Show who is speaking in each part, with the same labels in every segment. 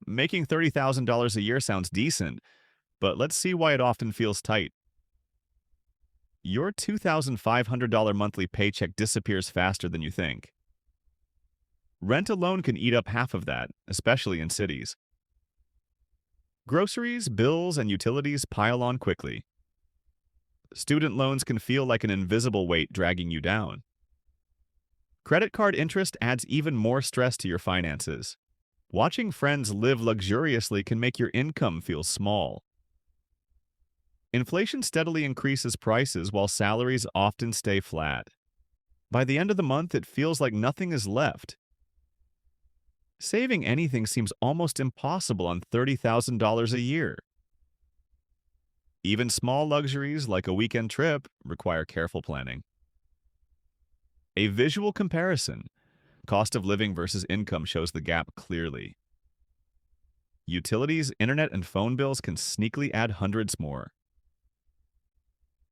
Speaker 1: Making $30,000 a year sounds decent, but let's see why it often feels tight. Your $2,500 monthly paycheck disappears faster than you think. Rent alone can eat up half of that, especially in cities. Groceries, bills, and utilities pile on quickly. Student loans can feel like an invisible weight dragging you down. Credit card interest adds even more stress to your finances. Watching friends live luxuriously can make your income feel small. Inflation steadily increases prices while salaries often stay flat. By the end of the month, it feels like nothing is left. Saving anything seems almost impossible on $30,000 a year. Even small luxuries like a weekend trip require careful planning. A visual comparison, cost of living versus income, shows the gap clearly. Utilities, internet, and phone bills can sneakily add hundreds more.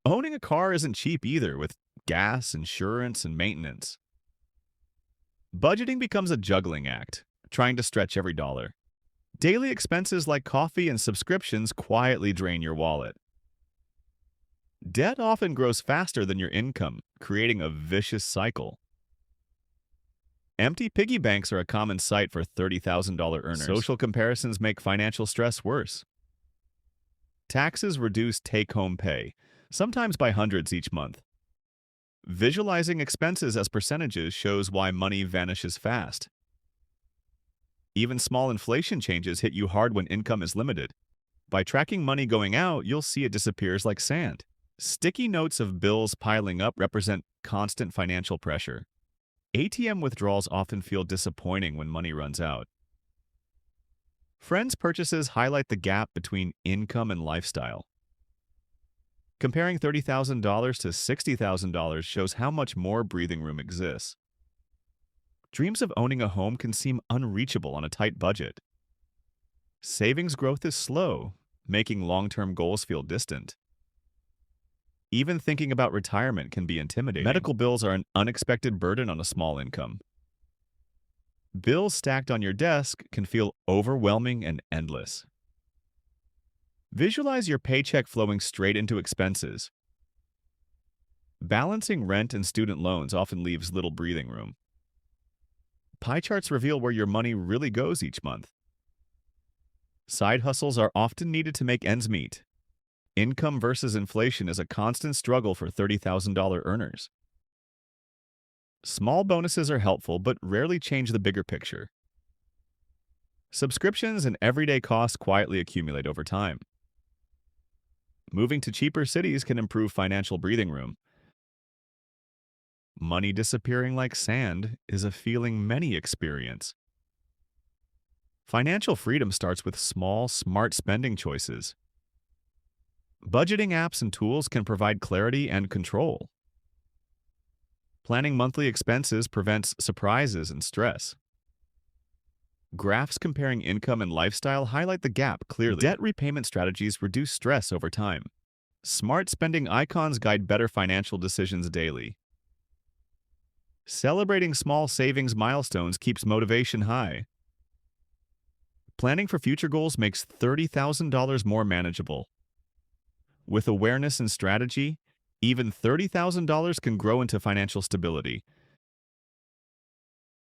Speaker 1: Owning a car isn't cheap either, with gas, insurance, and maintenance. Budgeting becomes a juggling act, trying to stretch every dollar. Daily expenses like coffee and subscriptions quietly drain your wallet. Debt often grows faster than your income, creating a vicious cycle. Empty piggy banks are a common sight for $30,000 earners. Social comparisons make financial stress worse. Taxes reduce take-home pay, sometimes by hundreds each month. Visualizing expenses as percentages shows why money vanishes fast. Even small inflation changes hit you hard when income is limited. By tracking money going out, you'll see it disappears like sand. Sticky notes of bills piling up represent constant financial pressure. ATM withdrawals often feel disappointing when money runs out. Friends' purchases highlight the gap between income and lifestyle. Comparing $30,000 to $60,000 shows how much more breathing room exists. Dreams of owning a home can seem unreachable on a tight budget. Savings growth is slow, making long-term goals feel distant. Even thinking about retirement can be intimidating. Medical bills are an unexpected burden on a small income. Bills stacked on your desk can feel overwhelming and endless. Visualize your paycheck flowing straight into expenses. Balancing rent and student loans often leaves little breathing room. Pie charts reveal where your money really goes each month. Side hustles are often needed to make ends meet. Income versus inflation is a constant struggle for $30,000 earners. Small bonuses are helpful but rarely change the bigger picture. Subscriptions and everyday costs quietly accumulate over time. Moving to cheaper cities can improve financial breathing room. Money disappearing like sand is a feeling many experience. Financial freedom starts with small, smart spending choices. Budgeting apps and tools can provide clarity and control. Planning monthly expenses prevents surprises and stress. Graphs comparing income and lifestyle highlight the gap clearly. Debt repayment strategies reduce stress over time. Smart spending icons guide better financial decisions daily. Celebrating small savings milestones keeps motivation high. Planning for future goals makes $30,000 more manageable. With awareness and strategy, even $30,000 can grow into financial stability,